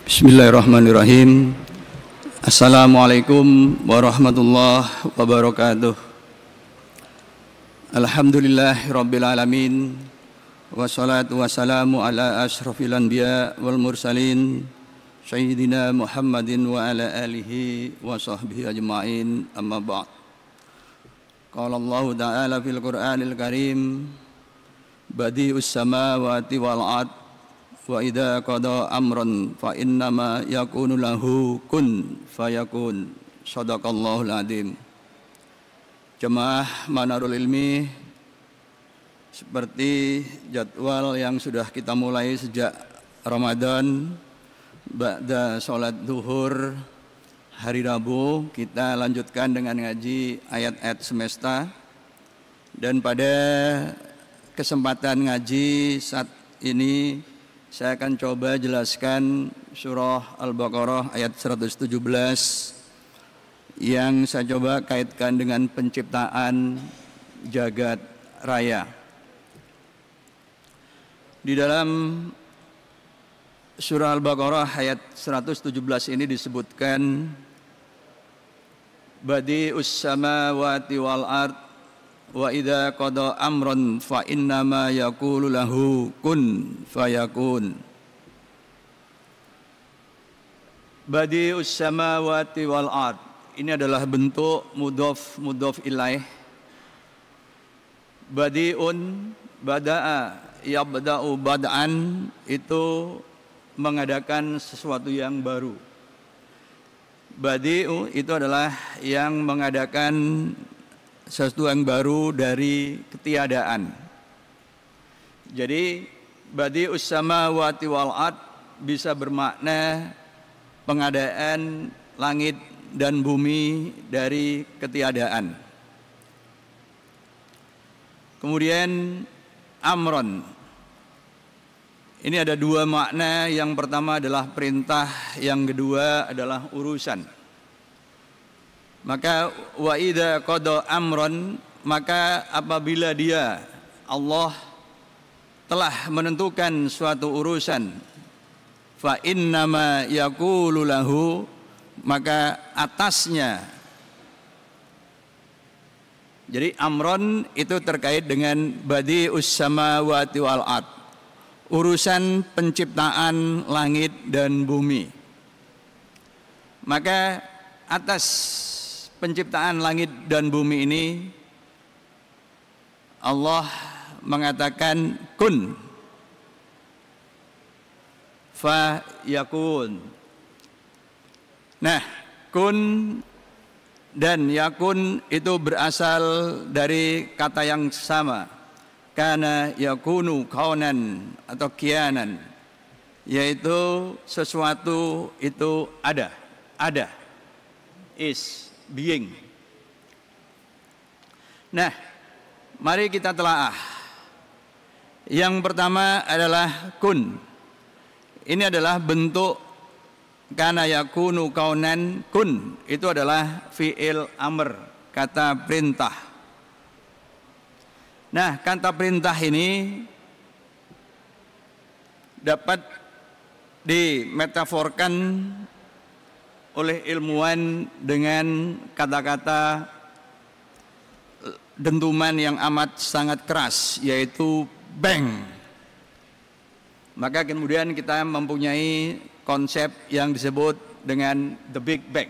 Bismillahirrahmanirrahim. Assalamualaikum warahmatullahi wabarakatuh. Alhamdulillahirabbil alamin. Wassalatu wassalamu ala asyrafil anbiya wal mursalin sayyidina Muhammadin wa ala alihi wa sahbihi ajma'in. Amma ba'd. Qala Allah ta'ala fil Qur'anil Karim, badi'us samawati wal ard wa idza qada amran fa innama yakunu lahu kun fayakun. Shadaqallahul adzim. Jemaah Manarul Ilmi, seperti jadwal yang sudah kita mulai sejak Ramadan, ba'da sholat zuhur hari Rabu kita lanjutkan dengan ngaji ayat-ayat semesta. Dan pada kesempatan ngaji saat ini saya akan coba jelaskan surah Al-Baqarah ayat 117 yang saya coba kaitkan dengan penciptaan jagat raya. Di dalam surah Al-Baqarah ayat 117 ini disebutkan badi'us samawati wal ard wa idza qada amran fa innama yaqulu lahu kun fayakun. Badi'us samawati wal ard, ini adalah bentuk mudhof ilaih. Badi'un, bada'a, yabda'u bad'an, itu mengadakan sesuatu yang baru. Badi'u itu adalah yang mengadakan sesuatu yang baru dari ketiadaan. Jadi badi'us samawati wal ard bisa bermakna pengadaan langit dan bumi dari ketiadaan. Kemudian amron, ini ada dua makna. Yang pertama adalah perintah, yang kedua adalah urusan. Maka wa idza qada amron, maka apabila dia Allah telah menentukan suatu urusan, fa innama yaqulu lahu, maka atasnya. Jadi amron itu terkait dengan badi'us samawati wal ard, urusan penciptaan langit dan bumi. Maka atas penciptaan langit dan bumi ini Allah mengatakan kun fa yakun. Nah, kun dan yakun itu berasal dari kata yang sama, kana yakunu kaunan atau kianan, yaitu sesuatu itu ada, is, being. Nah, mari kita telaah. Yang pertama adalah kun. Ini adalah bentuk kana yakunu kaunan. Kun itu adalah fi'il amr, kata perintah. Nah, kata perintah ini dapat dimetaforkan oleh ilmuwan dengan kata-kata dentuman yang amat sangat keras, yaitu bang. Maka kemudian kita mempunyai konsep yang disebut dengan the big bang,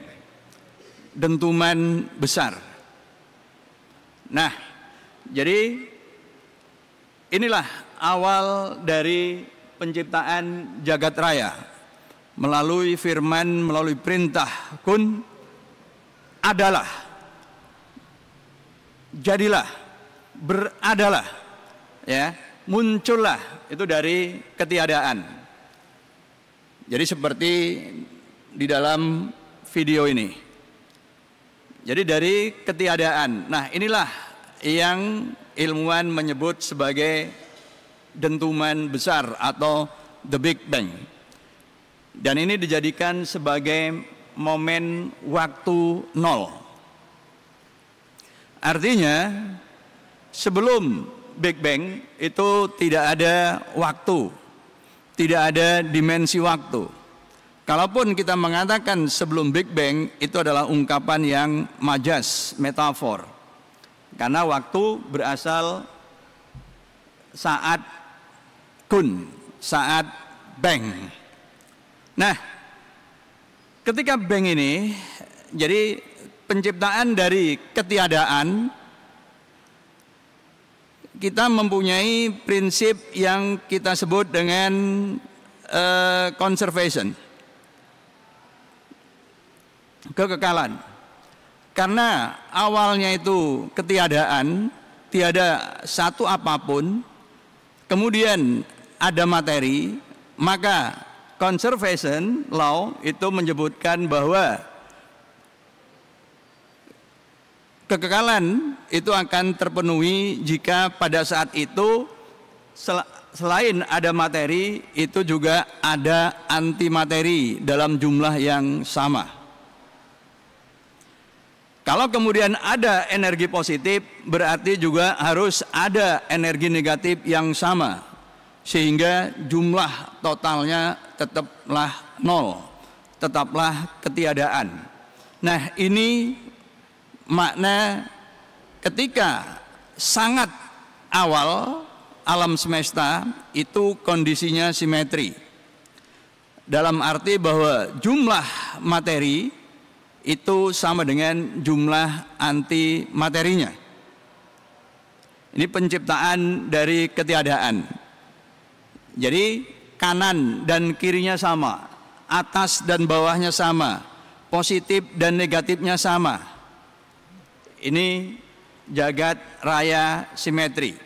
dentuman besar. Nah, jadi inilah awal dari penciptaan jagat raya. Melalui firman, melalui perintah kun, adalah, jadilah, beradalah, ya, muncullah, itu dari ketiadaan. Jadi seperti di dalam video ini. Jadi dari ketiadaan. Nah, inilah yang ilmuwan menyebut sebagai dentuman besar atau the big bang. Dan ini dijadikan sebagai momen waktu nol. Artinya sebelum Big Bang itu tidak ada waktu, tidak ada dimensi waktu. Kalaupun kita mengatakan sebelum Big Bang, itu adalah ungkapan yang majas, metafor. Karena waktu berasal saat kun, saat bang. Nah, ketika bang ini, jadi penciptaan dari ketiadaan, kita mempunyai prinsip yang kita sebut dengan conservation, kekekalan. Karena awalnya itu ketiadaan, tiada satu apapun, kemudian ada materi, maka conservation law itu menyebutkan bahwa kekekalan itu akan terpenuhi jika pada saat itu selain ada materi, itu juga ada antimateri dalam jumlah yang sama. Kalau kemudian ada energi positif, berarti juga harus ada energi negatif yang sama, sehingga jumlah totalnya tetaplah nol, tetaplah ketiadaan. Nah, ini makna ketika sangat awal alam semesta itu kondisinya simetri, dalam arti bahwa jumlah materi itu sama dengan jumlah antimaterinya. Ini penciptaan dari ketiadaan. Jadi kanan dan kirinya sama, atas dan bawahnya sama, positif dan negatifnya sama. Ini jagat raya simetri.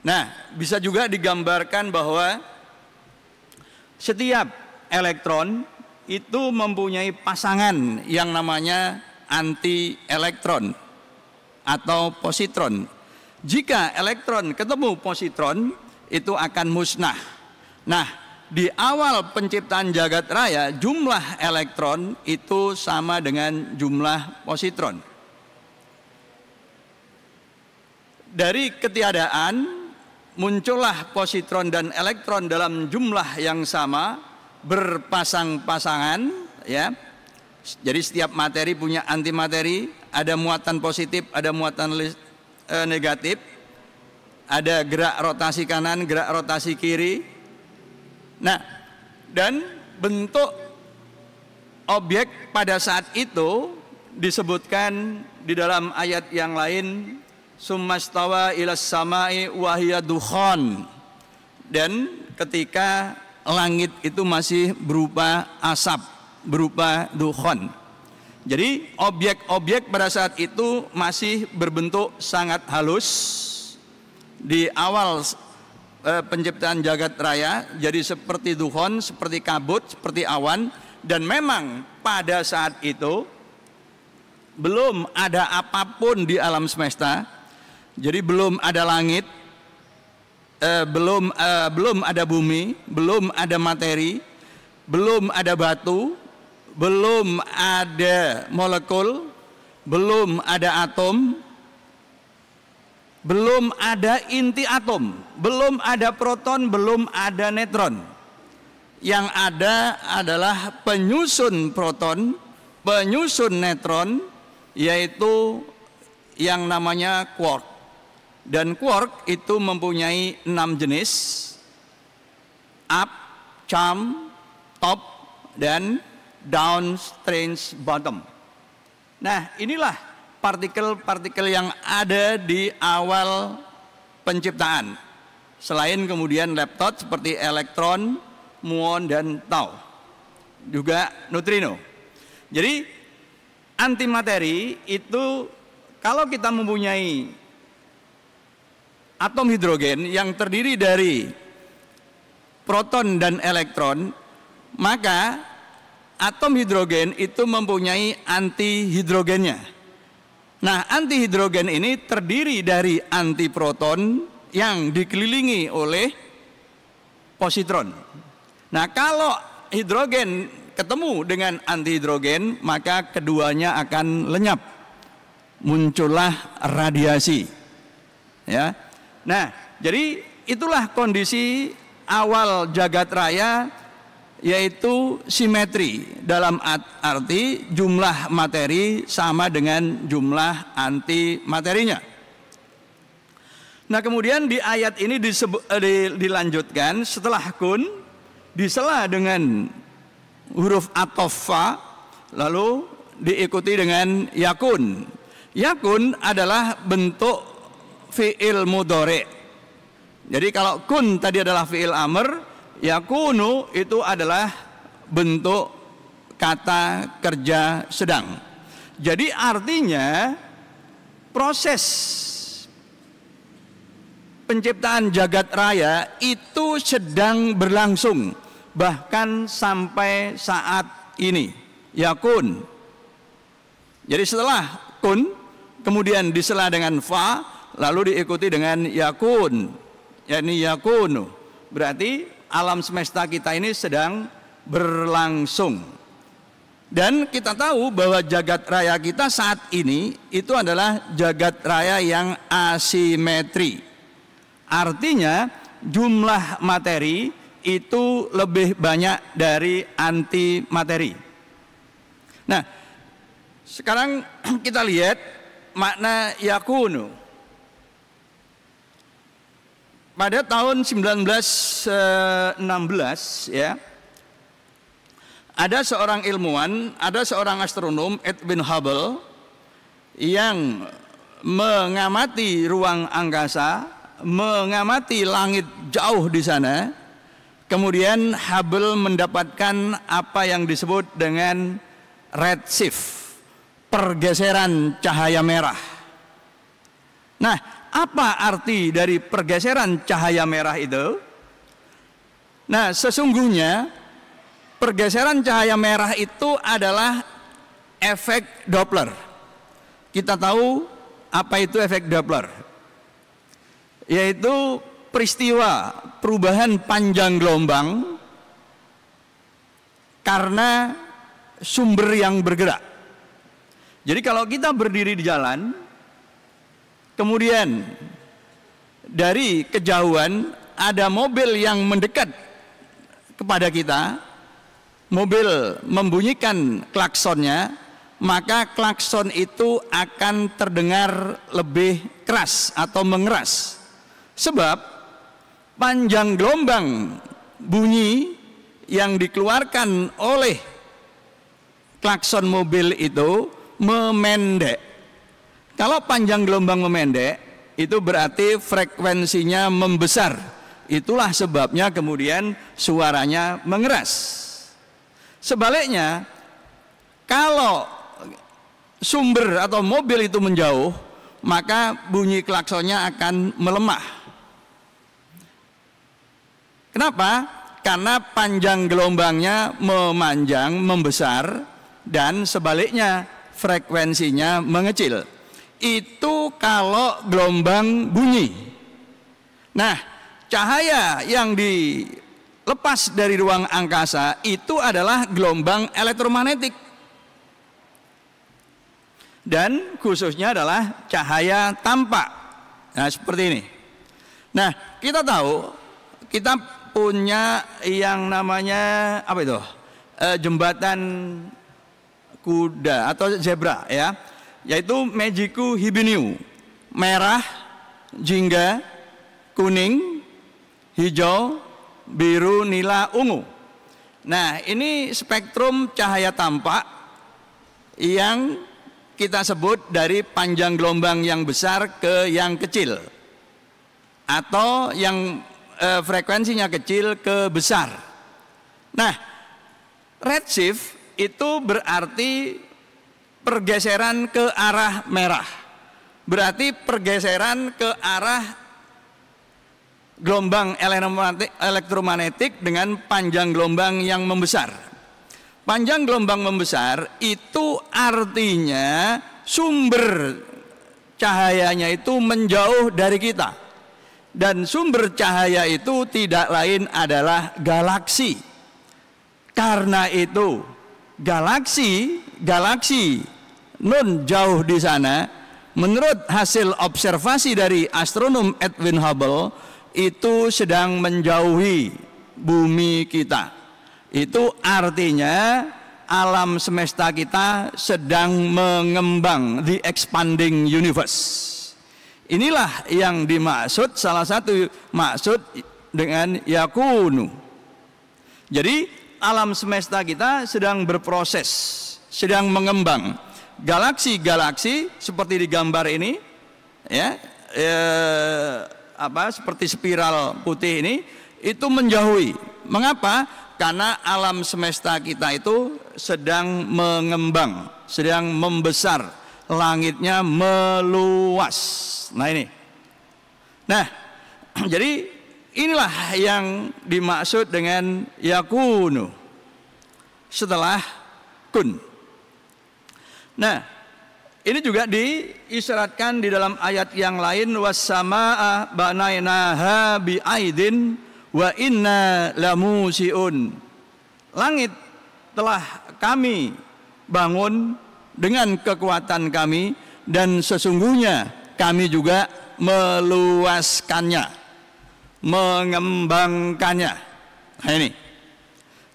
Nah, bisa juga digambarkan bahwa setiap elektron itu mempunyai pasangan yang namanya anti-elektron atau positron. Jika elektron ketemu positron, itu akan musnah. Nah, di awal penciptaan jagat raya, jumlah elektron itu sama dengan jumlah positron. Dari ketiadaan muncullah positron dan elektron dalam jumlah yang sama, berpasang-pasangan, ya. Jadi setiap materi punya antimateri, ada muatan positif, ada muatan negatif, ada gerak rotasi kanan, gerak rotasi kiri. Nah, dan bentuk objek pada saat itu disebutkan di dalam ayat yang lain, summastawa ilas samai wahya dukhan. Dan ketika langit itu masih berupa asap, berupa dukhan. Jadi objek-objek pada saat itu masih berbentuk sangat halus. Di awal penciptaan jagat raya, jadi seperti dukhan, seperti kabut, seperti awan. Dan memang pada saat itu belum ada apapun di alam semesta. Jadi belum ada langit, belum ada bumi, belum ada materi, belum ada batu, belum ada molekul, belum ada atom, belum ada inti atom, belum ada proton, belum ada neutron. Yang ada adalah penyusun proton, penyusun neutron, yaitu yang namanya quark. Dan quark itu mempunyai 6 jenis, up, charm, top, dan down, strange, bottom. Nah, inilah partikel-partikel yang ada di awal penciptaan. Selain kemudian lepton seperti elektron, muon, dan tau. Juga neutrino. Jadi antimateri itu kalau kita mempunyai atom hidrogen yang terdiri dari proton dan elektron, maka atom hidrogen itu mempunyai antihidrogennya. Nah, antihidrogen ini terdiri dari antiproton yang dikelilingi oleh positron. Nah, kalau hidrogen ketemu dengan antihidrogen, maka keduanya akan lenyap. Muncullah radiasi. Ya. Nah, jadi itulah kondisi awal jagat raya yaitu simetri, dalam arti jumlah materi sama dengan jumlah antimaterinya. Nah, kemudian di ayat ini dilanjutkan, setelah kun disela dengan huruf athof fa, lalu diikuti dengan yakun. Yakun adalah bentuk fi'il mudhari. Jadi kalau kun tadi adalah fi'il amr, yakunu itu adalah bentuk kata kerja sedang. Jadi artinya proses penciptaan jagat raya itu sedang berlangsung, bahkan sampai saat ini. Yakun. Jadi setelah kun kemudian disela dengan fa, lalu diikuti dengan yakun, yakni yakunu. Berarti alam semesta kita ini sedang berlangsung. Dan kita tahu bahwa jagat raya kita saat ini itu adalah jagat raya yang asimetri. Artinya jumlah materi itu lebih banyak dari antimateri. Nah, sekarang kita lihat makna yakunu. Pada tahun 1916 ya, ada seorang ilmuwan, ada seorang astronom Edwin Hubble yang mengamati ruang angkasa, mengamati langit jauh di sana. Kemudian Hubble mendapatkan apa yang disebut dengan redshift, pergeseran cahaya merah. Nah, apa arti dari pergeseran cahaya merah itu? Nah, sesungguhnya pergeseran cahaya merah itu adalah efek Doppler. Kita tahu apa itu efek Doppler, yaitu peristiwa perubahan panjang gelombang karena sumber yang bergerak. Jadi kalau kita berdiri di jalan, kemudian dari kejauhan ada mobil yang mendekat kepada kita, mobil membunyikan klaksonnya, maka klakson itu akan terdengar lebih keras atau mengeras. Sebab panjang gelombang bunyi yang dikeluarkan oleh klakson mobil itu memendek. Kalau panjang gelombang memendek, itu berarti frekuensinya membesar. Itulah sebabnya kemudian suaranya mengeras. Sebaliknya, kalau sumber atau mobil itu menjauh, maka bunyi klaksonnya akan melemah. Kenapa? Karena panjang gelombangnya memanjang, membesar, dan sebaliknya frekuensinya mengecil. Itu kalau gelombang bunyi. Nah, cahaya yang dilepas dari ruang angkasa itu adalah gelombang elektromagnetik. Dan khususnya adalah cahaya tampak. Nah, seperti ini. Nah, kita tahu, kita punya yang namanya apa itu? Jembatan kuda atau zebra ya, yaitu Mejiku Hibiniu, merah, jingga, kuning, hijau, biru, nila, ungu. Nah, ini spektrum cahaya tampak yang kita sebut dari panjang gelombang yang besar ke yang kecil, atau yang frekuensinya kecil ke besar. Nah, redshift itu berarti pergeseran ke arah merah. Berarti pergeseran ke arah gelombang elektromagnetik dengan panjang gelombang yang membesar. Panjang gelombang membesar itu artinya sumber cahayanya itu menjauh dari kita. Dan sumber cahaya itu tidak lain adalah galaksi. Karena itu galaksi nun jauh di sana, menurut hasil observasi dari astronom Edwin Hubble, itu sedang menjauhi bumi kita. Itu artinya alam semesta kita sedang mengembang, the expanding universe. Inilah yang dimaksud, salah satu maksud dengan yakunu. Jadi alam semesta kita sedang berproses, sedang mengembang. Galaksi-galaksi seperti di gambar ini, ya, seperti spiral putih ini, itu menjauhi. Mengapa? Karena alam semesta kita itu sedang mengembang, sedang membesar, langitnya meluas. Nah ini. Nah, jadi inilah yang dimaksud dengan yakunu setelah kun. Nah, ini juga diisyaratkan di dalam ayat yang lain, was-samaa'a banainaha bi'aidin wa inna lamusiun. Langit telah kami bangun dengan kekuatan kami dan sesungguhnya kami juga meluaskannya, mengembangkannya. Nah ini.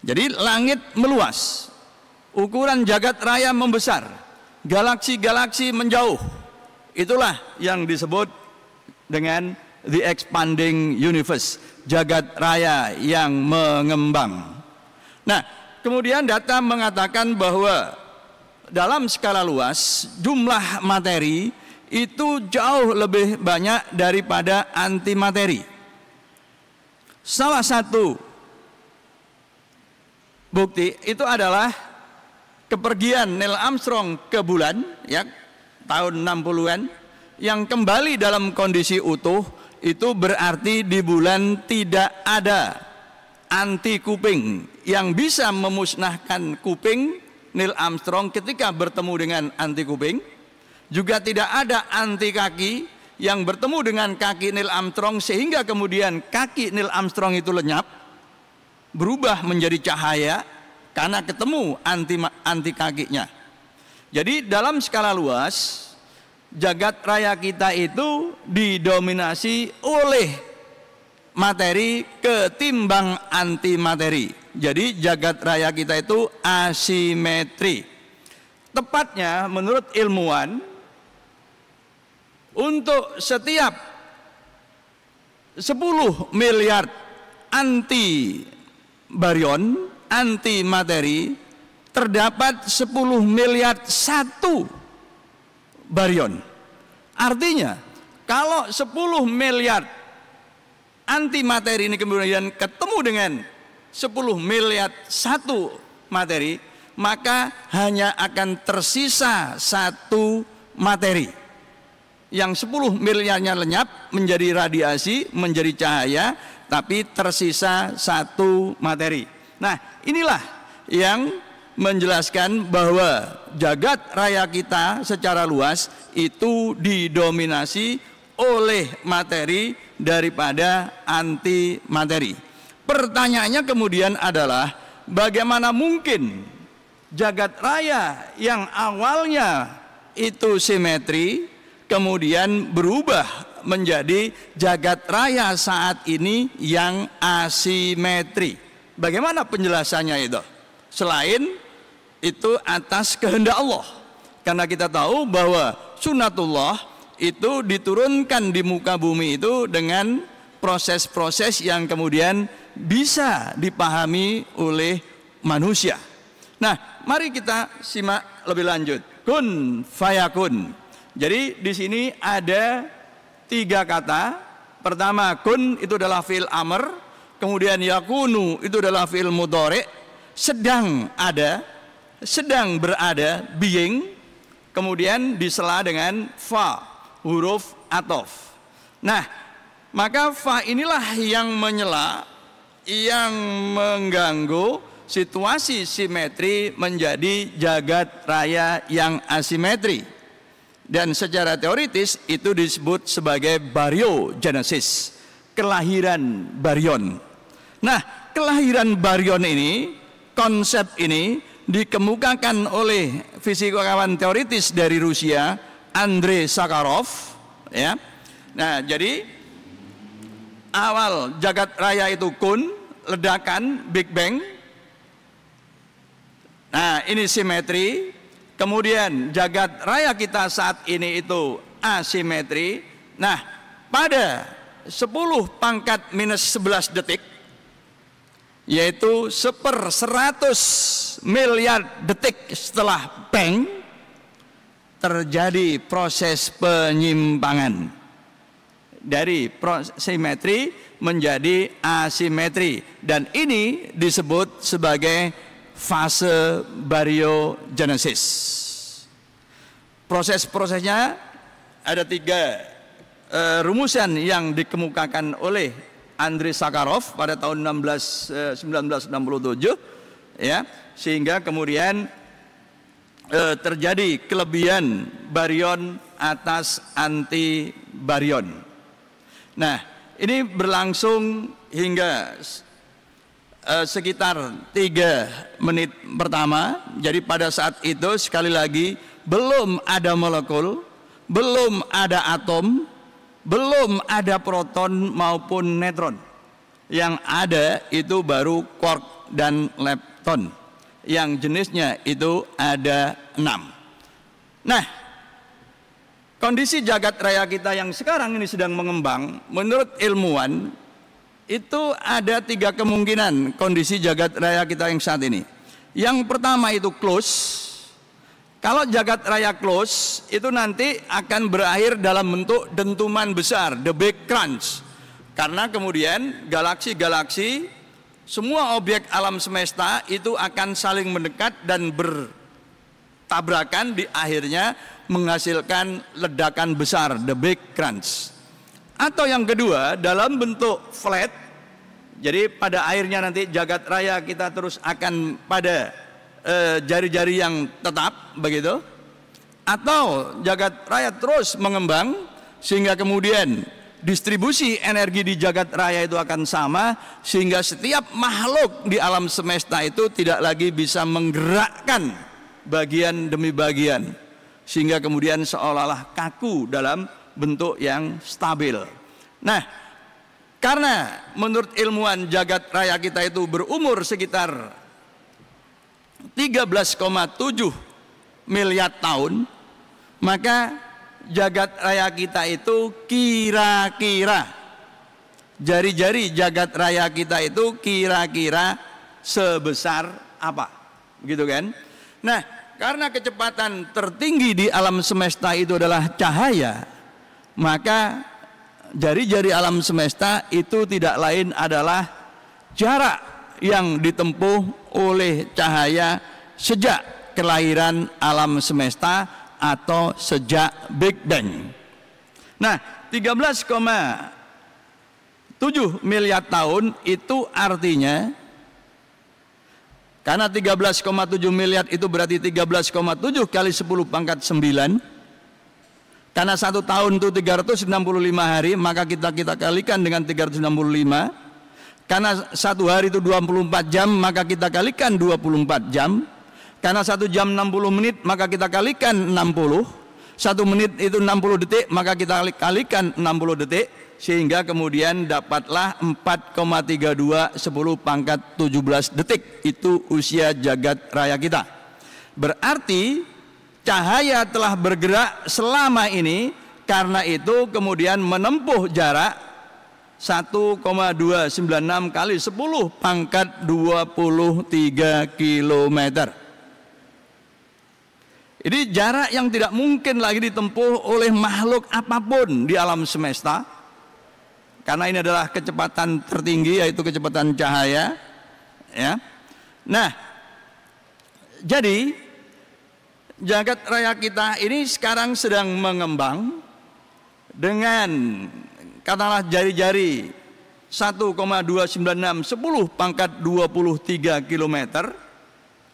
Jadi langit meluas, ukuran jagat raya membesar, galaksi-galaksi menjauh. Itulah yang disebut dengan the expanding universe, jagat raya yang mengembang. Nah, kemudian data mengatakan bahwa dalam skala luas jumlah materi itu jauh lebih banyak daripada antimateri. Salah satu bukti itu adalah kepergian Neil Armstrong ke bulan, ya, tahun 60-an, yang kembali dalam kondisi utuh. Itu berarti di bulan tidak ada anti kuping yang bisa memusnahkan kuping Neil Armstrong ketika bertemu dengan anti kuping. Juga tidak ada anti kaki yang bertemu dengan kaki Neil Armstrong sehingga kemudian kaki Neil Armstrong itu lenyap, berubah menjadi cahaya karena ketemu anti kakinya. Jadi dalam skala luas jagat raya kita itu didominasi oleh materi ketimbang antimateri. Jadi jagat raya kita itu asimetri. Tepatnya menurut ilmuwan, untuk setiap 10 miliar anti baryon, antimateri, terdapat 10 miliar satu baryon. Artinya kalau 10 miliar antimateri ini kemudian ketemu dengan 10 miliar satu materi, maka hanya akan tersisa satu materi. Yang 10 miliarnya lenyap menjadi radiasi, menjadi cahaya, tapi tersisa satu materi. Nah, inilah yang menjelaskan bahwa jagat raya kita secara luas itu didominasi oleh materi daripada antimateri. Pertanyaannya kemudian adalah bagaimana mungkin jagat raya yang awalnya itu simetri kemudian berubah menjadi jagat raya saat ini yang asimetri. Bagaimana penjelasannya itu? Selain itu atas kehendak Allah. Karena kita tahu bahwa sunatullah itu diturunkan di muka bumi itu dengan proses-proses yang kemudian bisa dipahami oleh manusia. Nah, mari kita simak lebih lanjut. Kun fayakun. Jadi di sini ada 3 kata. Pertama, kun itu adalah fi'il amr, kemudian yakunu itu adalah fi'il mudhari', sedang ada, sedang berada, being, kemudian disela dengan fa, huruf athof. Nah, maka fa inilah yang menyela, yang mengganggu situasi simetri menjadi jagat raya yang asimetri. Dan secara teoritis itu disebut sebagai baryogenesis, kelahiran baryon. Nah, kelahiran baryon ini, konsep ini dikemukakan oleh fisikawan teoritis dari Rusia, Andrei Sakharov, ya. Nah, jadi awal jagat raya itu kun, ledakan, Big Bang, Nah, ini simetri. Kemudian jagat raya kita saat ini itu asimetri. Nah, pada 10 pangkat minus 11 detik, yaitu 1/100 miliar detik setelah bang, terjadi proses penyimpangan dari simetri menjadi asimetri, dan ini disebut sebagai fase bariogenesis. Proses-prosesnya ada 3 rumusan yang dikemukakan oleh Andrei Sakharov pada tahun 1967, ya, sehingga kemudian terjadi kelebihan baryon atas anti baryon. Nah, ini berlangsung hingga sekitar 3 menit pertama. Jadi pada saat itu sekali lagi belum ada molekul, belum ada atom, belum ada proton maupun neutron. Yang ada itu baru quark dan lepton, yang jenisnya itu ada 6. Nah, kondisi jagat raya kita yang sekarang ini sedang mengembang, menurut ilmuwan itu ada 3 kemungkinan kondisi jagat raya kita yang saat ini. Yang pertama itu close. Kalau jagat raya close itu nanti akan berakhir dalam bentuk dentuman besar, the big crunch. Karena kemudian galaksi-galaksi, semua objek alam semesta itu akan saling mendekat dan bertabrakan, di akhirnya menghasilkan ledakan besar, the big crunch. Atau yang kedua dalam bentuk flat, jadi pada akhirnya nanti jagat raya kita terus akan pada jari-jari yang tetap begitu. Atau jagat raya terus mengembang sehingga kemudian distribusi energi di jagat raya itu akan sama, sehingga setiap makhluk di alam semesta itu tidak lagi bisa menggerakkan bagian demi bagian, sehingga kemudian seolah-olah kaku dalam bentuk yang stabil. Nah, karena menurut ilmuwan jagat raya kita itu berumur sekitar 13,7 miliar tahun, maka jagat raya kita itu kira-kira, jari-jari jagat raya kita itu kira-kira sebesar apa, gitu kan? Nah, karena kecepatan tertinggi di alam semesta itu adalah cahaya, maka jari-jari alam semesta itu tidak lain adalah jarak yang ditempuh oleh cahaya sejak kelahiran alam semesta atau sejak Big Bang. Nah, 13,7 miliar tahun itu artinya, karena 13,7 miliar itu berarti 13,7 kali 10 pangkat 9. Karena 1 tahun itu 365 hari, maka kita kalikan dengan 365. Karena 1 hari itu 24 jam, maka kita kalikan 24 jam. Karena 1 jam 60 menit, maka kita kalikan 60. 1 menit itu 60 detik, maka kita kalikan 60 detik. Sehingga kemudian dapatlah 4,32 10 pangkat 17 detik. Itu usia jagat raya kita. Berarti cahaya telah bergerak selama ini, karena itu kemudian menempuh jarak 1,296 kali 10 pangkat 23 km. Ini jarak yang tidak mungkin lagi ditempuh oleh makhluk apapun di alam semesta, karena ini adalah kecepatan tertinggi, yaitu kecepatan cahaya, ya. Nah, jadi jagat raya kita ini sekarang sedang mengembang dengan katakanlah jari-jari 1,296 10 pangkat 23 km,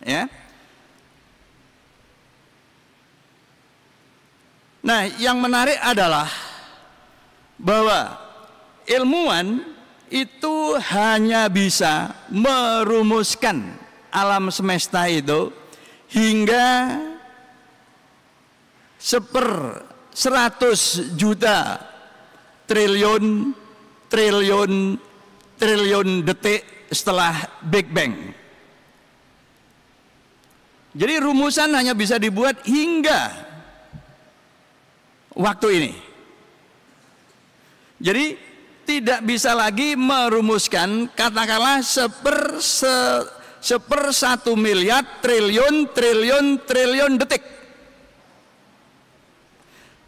ya. Nah, yang menarik adalah bahwa ilmuwan itu hanya bisa merumuskan alam semesta itu hingga 100 juta triliun triliun detik setelah Big Bang. Jadi rumusan hanya bisa dibuat hingga waktu ini. Jadi tidak bisa lagi merumuskan katakanlah seper 1 miliar triliun detik.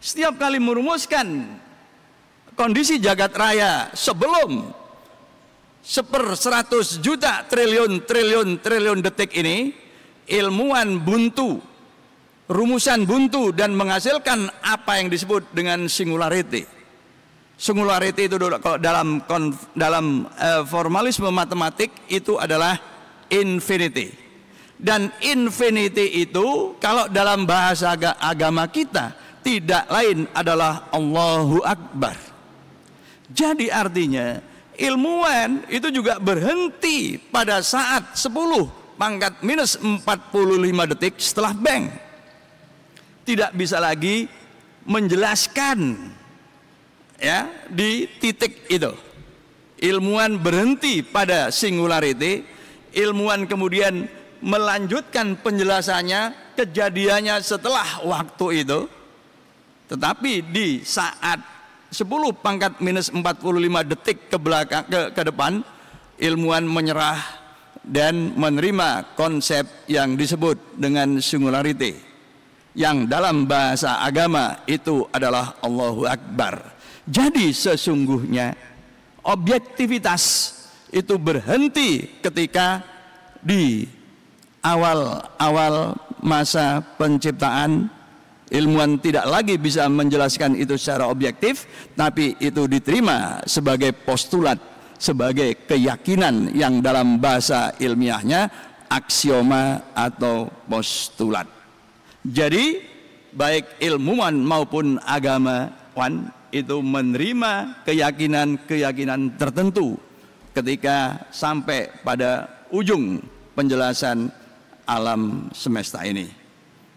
Setiap kali merumuskan kondisi jagat raya sebelum seper 100 juta triliun detik ini, ilmuwan buntu, rumusan buntu dan menghasilkan apa yang disebut dengan singularity. Singularity itu kalau dalam formalisme matematik itu adalah infinity. Dan infinity itu kalau dalam bahasa agama kita tidak lain adalah Allahu Akbar. Jadi artinya ilmuwan itu juga berhenti pada saat 10 pangkat minus 45 detik setelah bang. Tidak bisa lagi menjelaskan ya di titik itu. Ilmuwan berhenti pada singularity, ilmuwan kemudian melanjutkan penjelasannya, kejadiannya setelah waktu itu. Tetapi di saat 10 pangkat minus 45 detik ke belakang ke depan, ilmuwan menyerah dan menerima konsep yang disebut dengan singularity, yang dalam bahasa agama itu adalah Allahu Akbar. Jadi sesungguhnya objektivitas itu berhenti ketika di awal-awal masa penciptaan. Ilmuwan tidak lagi bisa menjelaskan itu secara objektif, tapi itu diterima sebagai postulat, sebagai keyakinan yang dalam bahasa ilmiahnya aksioma atau postulat. Jadi baik ilmuwan maupun agamawan itu menerima keyakinan-keyakinan tertentu ketika sampai pada ujung penjelasan alam semesta ini.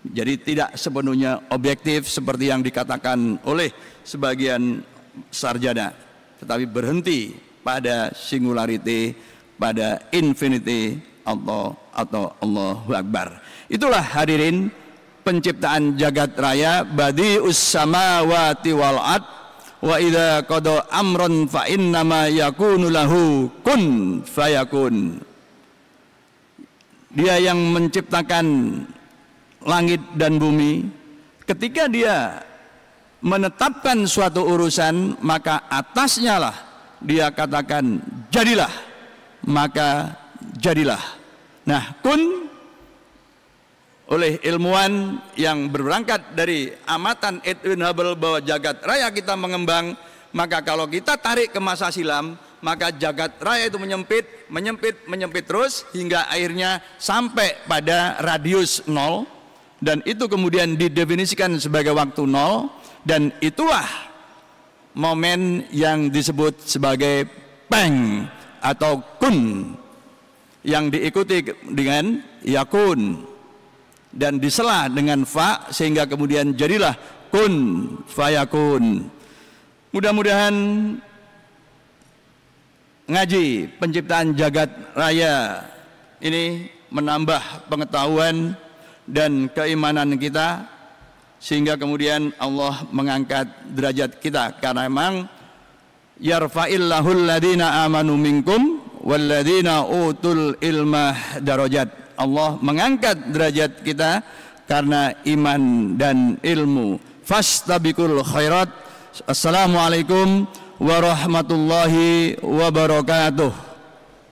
Jadi tidak sepenuhnya objektif seperti yang dikatakan oleh sebagian sarjana, tetapi berhenti pada singularity, pada infinity atau Allahu Akbar. Itulah hadirin penciptaan jagat raya, badi'us samawati wal ard, wa idza qada amran fa innama yakunu lahu kun fayakun. Dia yang menciptakan langit dan bumi, ketika dia menetapkan suatu urusan, maka atasnya lah dia katakan jadilah, maka jadilah. Nah, kun oleh ilmuwan yang berangkat dari amatan Edwin Hubble bahwa jagat raya kita mengembang, maka kalau kita tarik ke masa silam, maka jagat raya itu menyempit terus hingga akhirnya sampai pada radius 0. Dan itu kemudian didefinisikan sebagai waktu 0, dan itulah momen yang disebut sebagai peng atau kun, yang diikuti dengan yakun dan disela dengan fa, sehingga kemudian jadilah kun fayakun. Mudah-mudahan ngaji penciptaan jagat raya ini menambah pengetahuan dan keimanan kita, sehingga kemudian Allah mengangkat derajat kita, karena memang yarfa'illahul ladina amanu minkum walladina utul ilma darajat. Allah mengangkat derajat kita karena iman dan ilmu. Fastabiqul khairat. Assalamualaikum warahmatullahi wabarakatuh.